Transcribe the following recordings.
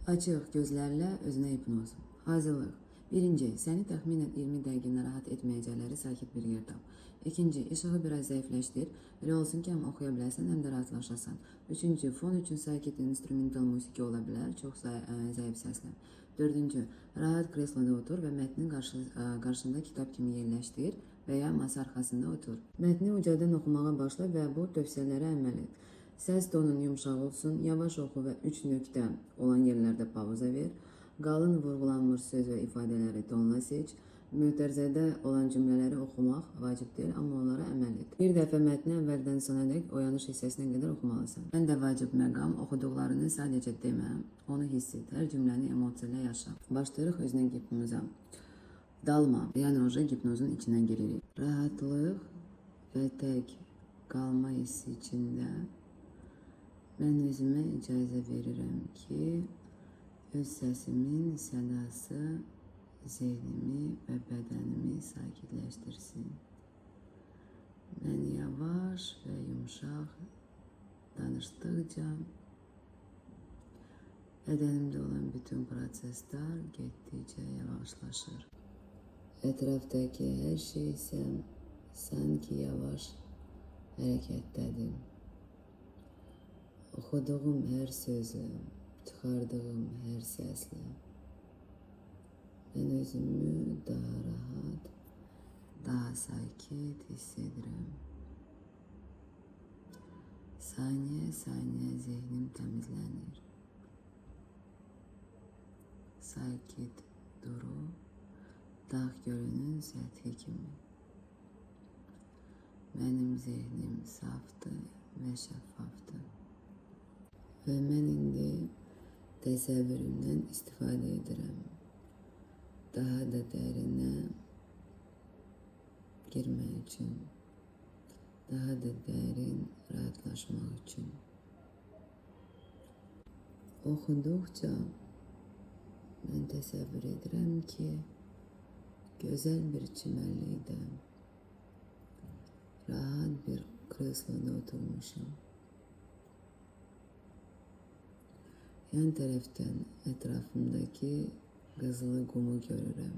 Açıq gözlərlə özünə hipnoz. Hazırlıq. Birinci, səni təxminən 20 dəqiqə narahat etməyəcəkləri sakit bir yer tap. İkinci, işığı biraz zəifləşdir. Elə olsun ki, həm oxuya biləsən, həm də rahatlaşasan. Üçüncü, fon üçün sakit instrumental musiqi ola bilər, çox zəif səslə. Dördüncü, rahat kresloda otur və mətnin qarşında kitab kimi yerləşdir və ya masa arxasında otur. Mətni ucadan oxumağa başla və bu tövsiyələrə əməl et. Səs tonun yumşaq olsun, yavaş oxu və 3 nöqtə olan yerlərdə pauza ver. Qalın vurğulanmış söz və ifadələri tonla seç. Mötərizədə olan cümlələri oxumaq vacib deyil, amma onlara əməl et. Bir dəfə mətni əvvəldən sonadək oyanış hissəsinə qədər oxumalısan. Ən də vacib məqam oxuduqlarını sadəcə demə, onu hiss et, hər cümləni emosiyayla yaşa. Başlayırıq özünə hipnoza. Dalma, yəni oje hipnozun içindən giririk. Rahatlıq və tək qalma hissi içində mən özümə icazə verirəm ki, öz səsimin sədası zehnimi və bədənimi sakitləşdirsin. Mən yavaş və yumşaq danışdıqca bədənimdə olan bütün proseslər getdikcə yavaşlaşır. Ətrafdakı hər şey isə sanki yavaş hərəkətdədir. Oxuduğum hər sözü, çıxardığım hər səslə mən özümü daha rahat, daha sakit hiss edirəm. Saniyə-saniyə zehnim təmizlənir. Sakit duru, dağ gölünün səthi kimi. Mənim zehnim safdır və şəffafdır. Və mən indi təsəvvürümdən istifadə edirəm. Daha da dərinə girmək üçün, daha da dərin rahatlaşmaq üçün. Oxuduqca mən təsəvvür edirəm ki, gözəl bir çimərlikdə, rahat bir kresloda oturmuşam. Yan tərəfdən ətrafımdakı qızılı qumu görürəm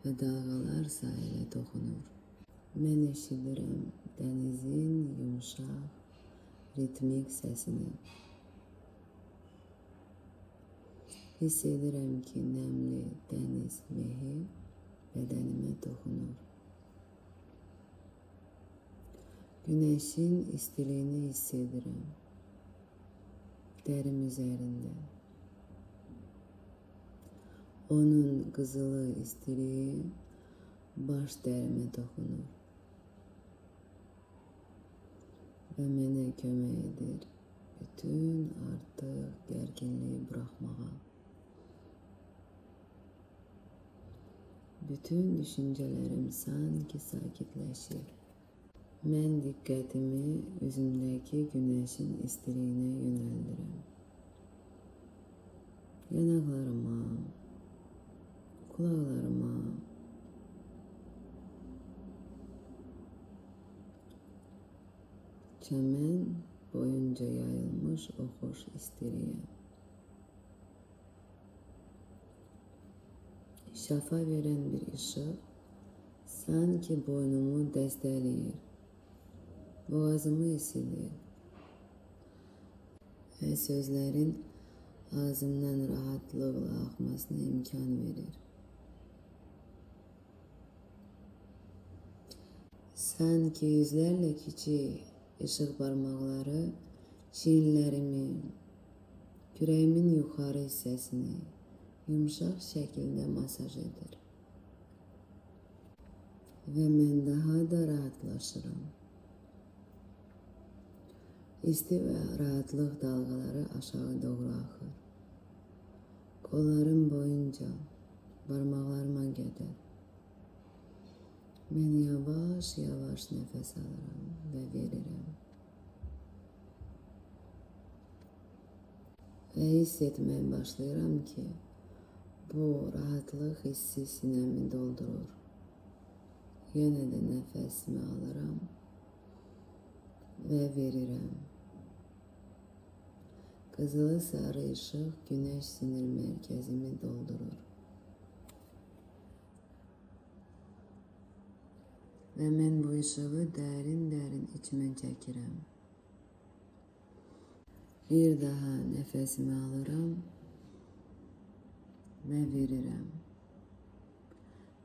və dalğalar sahilə toxunur. Mən eşidirəm dənizin yumşaq, ritmik səsini. Hiss edirəm ki, nəmli dəniz mehi bədənimə toxunur. Günəşin istiliyini hiss edirəm. Dərim üzərində. Onun qızılı istiliyi baş dərimə toxunur və mənə kömək edir bütün artıq gərginliyi buraxmağa. Bütün düşüncələrim sanki sakitləşir. Mən diqqətimi üzümdəki günəşin istiliyinə yönəldirəm. Yanaqlarıma, qulaqlarıma, çəmən boyunca yayılmış o xoş istiliyə. Şəfa verən bir işıq sanki boynumu dəstəkləyir. Boğazımı isidir və sözlərin ağzımdan rahatlıqla axmasına imkan verir. Sanki yüzlərlə kiçik işıq barmaqları çiyinlərimin, kürəyimin yuxarı hissəsini yumşaq şəkildə masaj edir. Və mən daha da rahatlaşıram. İsti və rahatlıq dalğaları aşağı doğru axır. Qollarım boyunca, barmaqlarıma qədər. Mən yavaş-yavaş nəfəs alıram və verirəm. Və hiss etməyə başlayıram ki, bu rahatlıq hissi sinəmi doldurur. Yenə də nəfəsimi alıram və verirəm. Kızılı sarı ışık güneş sinir merkezimi doldurur. Ve mən bu ışığı dərin içimə çəkirəm. Bir daha nəfəsimi alıram və verirəm.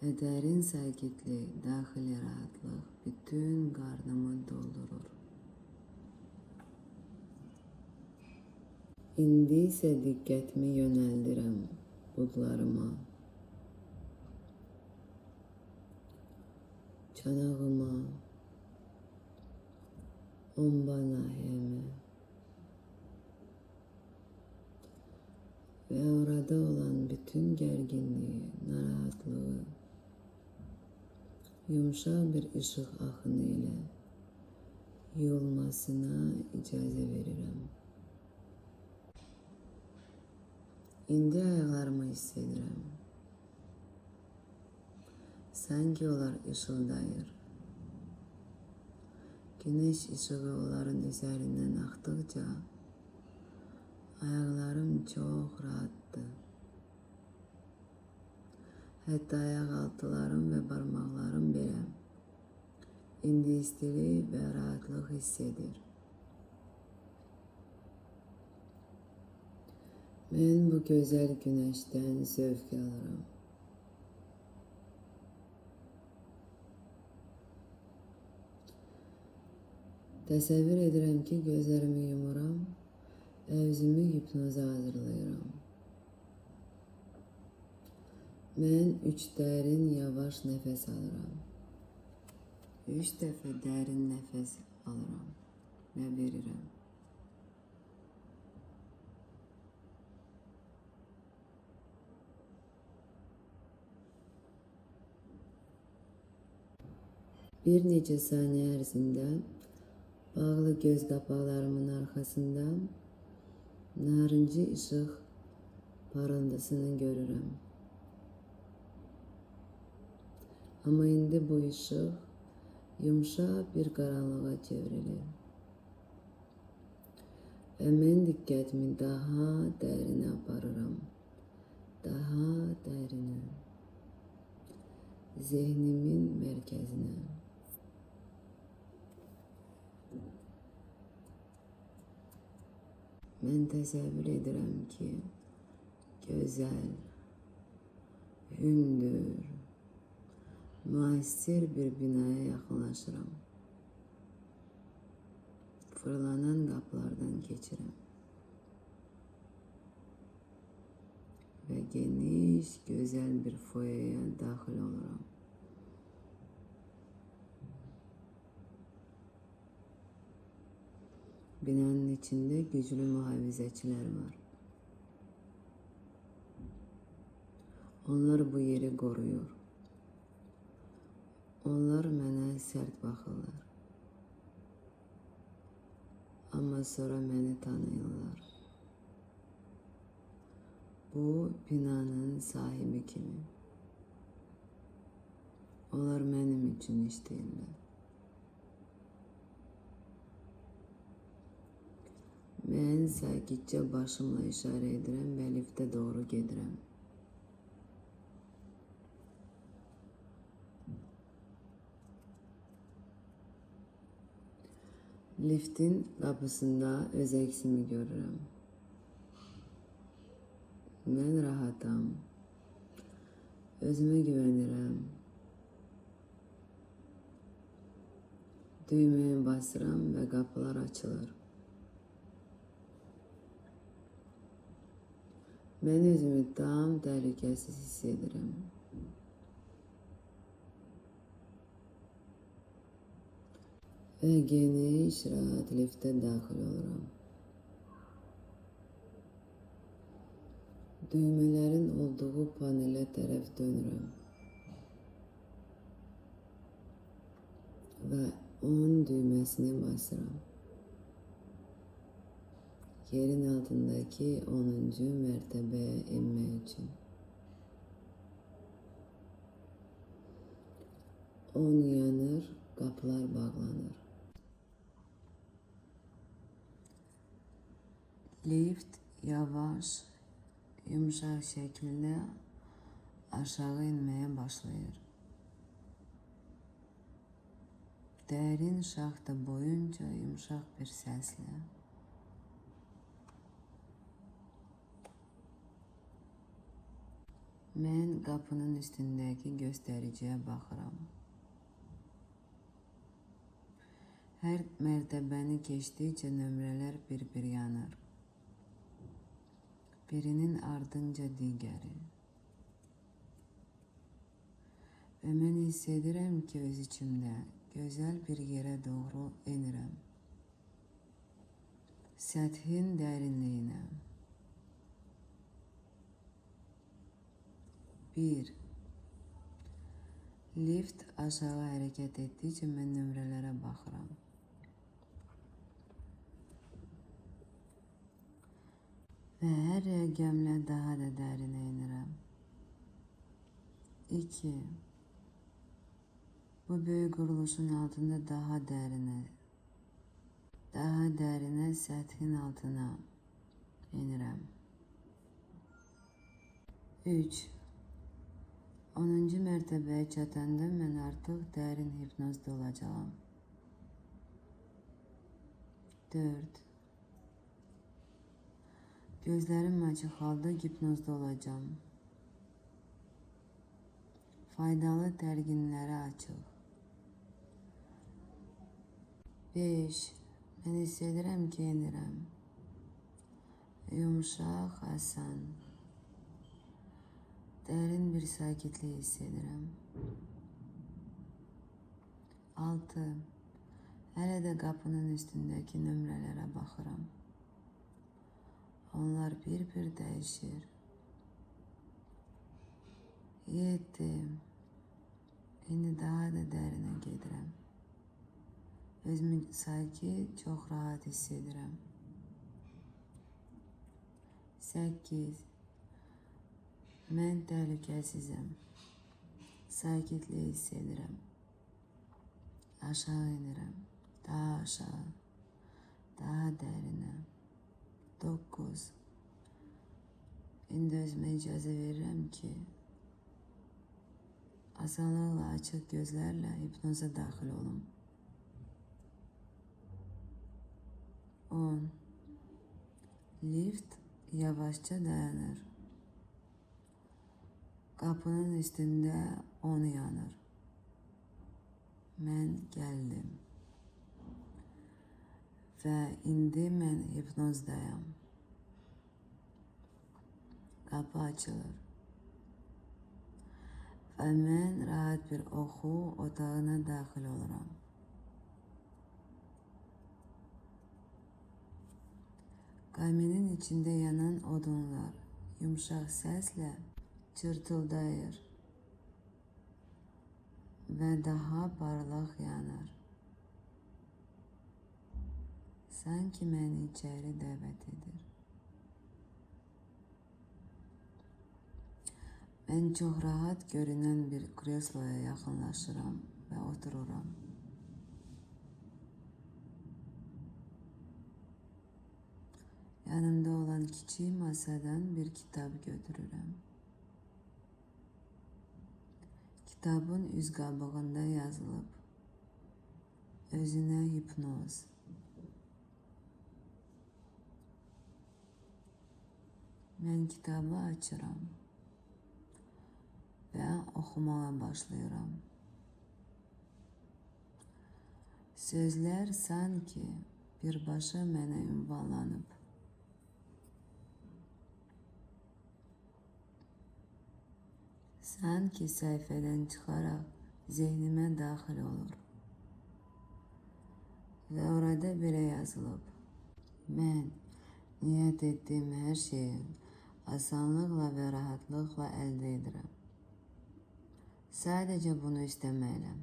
Və dərin sakitlik, daxili rahatlıq bütün qarnımı doldurur. İndi isə diqqətimi yönəldirəm budlarıma, çanağıma, omba nahiyəmə və orada olan bütün gərginliyi, narahatlığı yumuşaq bir ışıq axını ilə yuyulmasına icazə verirəm. İndi ayaqlarımı hiss edirəm. Sanki onlar ışıldayır. Güneş ışığı onların üzərindən axdıqca ayaqlarım çox rahatdır. Hətta ayaq altılarım və barmaqlarım belə indi istilik və rahatlıq hiss edir. Mən bu gözəl günəşdən zövq alıram. Təsəvvür edirəm ki, gözlərimi yumuram və özümü hipnoza hazırlayıram. Mən 3 dərin, yavaş nəfəs alıram. 3 dəfə dərin nəfəs alıram və verirəm. Bir neçə saniyə ərzində bağlı göz qapaqlarımın arxasında narıncı ışıq parıldısını görürəm. Amma indi bu ışıq yumuşaq bir qaranlığa çevrilir. Və mən diqqətimi daha dərinə aparıram. Daha dərinə. Zehnimin mərkəzinə. Mən təsəvvür edirəm ki, gözəl, hündür, müəssir bir binaya yaxınlaşıram. Fırlanan qapılardan keçirəm. Və geniş, gözəl bir foyeyə daxil oluram. Binanın içində güclü mühafizəçilər var. Onlar bu yeri qoruyur. Onlar mənə sərt baxırlar. Amma sonra məni tanıyırlar. Bu binanın sahibi kimi. Onlar mənim üçün işləyirlər. Mən sakitcə başımla işarə edirəm və liftə doğru gedirəm. Liftin qapısında öz əksimi görürəm. Mən rahatam. Özümə güvənirəm. Düyməyə basıram və qapılar açılır. Mən özümü tam təhlükəsiz hiss edirəm. Və geniş, rahat liftə daxil oluram. Düymələrin olduğu panelə tərəf dönürəm. Və 10 düyməsini basıram. Yerin altındaki 10. mərtəbəyə enmək üçün. 10 yanır, qapılar bağlanır. Lift yavaş, yumuşak şekilde aşağı inmeye başlıyor. Derin şaxta boyunca yumuşak bir sesle mən qapının üstündeki göstericiye baxıram. Her mertebeni geçtikçe nömrələr bir yanar. Birinin ardınca digəri. Ve mən hiss edirəm ki, öz içimdə gözəl bir yere doğru enirəm. Səthin dərinliyinə. 1. Lift aşağı hərəkət etdikcə mən nömrələrə baxıram. Ve her rəqəmlə daha da dərinə inirəm. 2. Bu böyük quruluşun altında daha dərinə səthin altına inirəm. 3. 10. mərtəbəyə çatanda mən artıq dərin hipnozda olacağam. 4. Gözlerim açık halda hipnozda olacağım. Faydalı terginlere açıq. 5. Mən hiss edirəm ki, enirəm. Yumuşaq, asan. Derin bir sakitlik hiss edirəm. 6. Hələ də qapının üstündəki nömrələrə baxıram. Onlar bir dəyişir. 7. İndi daha da dərinə gedirəm. Özümü sanki çox rahat hiss edirəm. 8. Mən təhlükəsizəm. Sakitlik hiss edirəm. Aşağı inirəm. Daha aşağı. Daha dərinə. 9. İndi özümə icazə verirəm ki, asanlıqla açıq gözlərlə hipnoza daxil olum. 10. Lift yavaşça dayanır. Kapının üstünde 10 yanır. Mən gəldim. Və indi mən hipnozdayam. Kapı açılır. Və mən rahat bir oxu otağına daxil oluram. Kaminin içinde yanan odunlar yumuşak sesle çırtıldayır ve daha parlak yanar. Sanki beni içeri davet edir. Ben çok rahat görünen bir kresloya yakınlaşıram ve otururam. Yanımda olan küçük masadan bir kitap götürürüm. Kitabın üz qabığında yazılıb, özünə hipnoz. Mən kitabı açıram və oxumağa başlayıram. Sözlər sanki birbaşa mənə ünvanlanıb. Sanki səhifədən çıxaraq zehnimə daxil olur. Və orada belə yazılıb. Mən niyət etdiyim hər şeyi asanlıqla və rahatlıqla əldə edirəm. Sadəcə bunu istəməliyəm.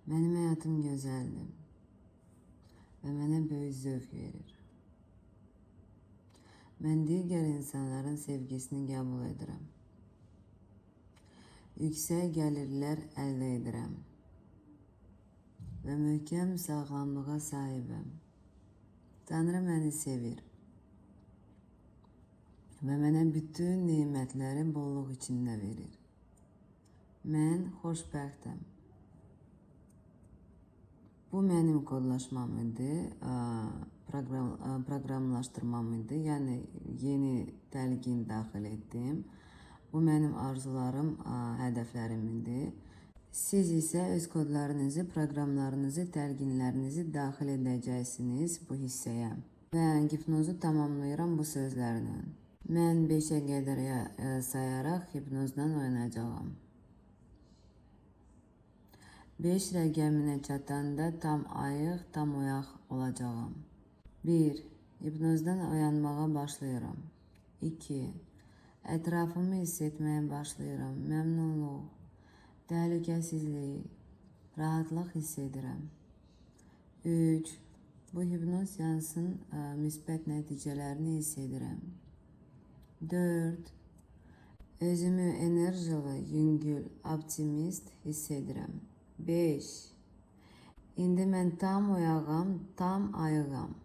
Mənim həyatım gözəldir və mənə böyük zövq verir. Mən digər insanların sevgisini qəbul edirəm. Yüksək gəlirlər əldə edirəm və möhkəm sağlamlığa sahibəm. Tanrı məni sevir və mənə bütün nemətləri bolluq içində verir. Mən xoşbəxtəm. Bu mənim kodlaşmam idi, proqramlaşdırmam idi. Yəni yeni təlqin daxil etdim. Bu mənim arzularım, hədəflərim idi. Siz isə öz kodlarınızı, proqramlarınızı, təlqinlərinizi daxil edəcəksiniz bu hissəyə. Və hipnozu tamamlayıram bu sözlərlə. Mən 5-ə qədər sayaraq hipnozdan oyanacağam. 5 rəqəminə çatanda tam ayıq, tam oyaq olacağam. 1. Hipnozdan oyanmağa başlayıram. 2. Ətrafımı hiss etməyə başlayıram. Məmnunluq, təhlükəsizlik, rahatlıq hiss edirəm. 3. Bu hipnoz seansın müsbət nəticələrini hiss edirəm. 4. Özümü enerjili, yüngül, optimist hiss edirəm. 5. İndi mən tam oyağam, tam ayığam.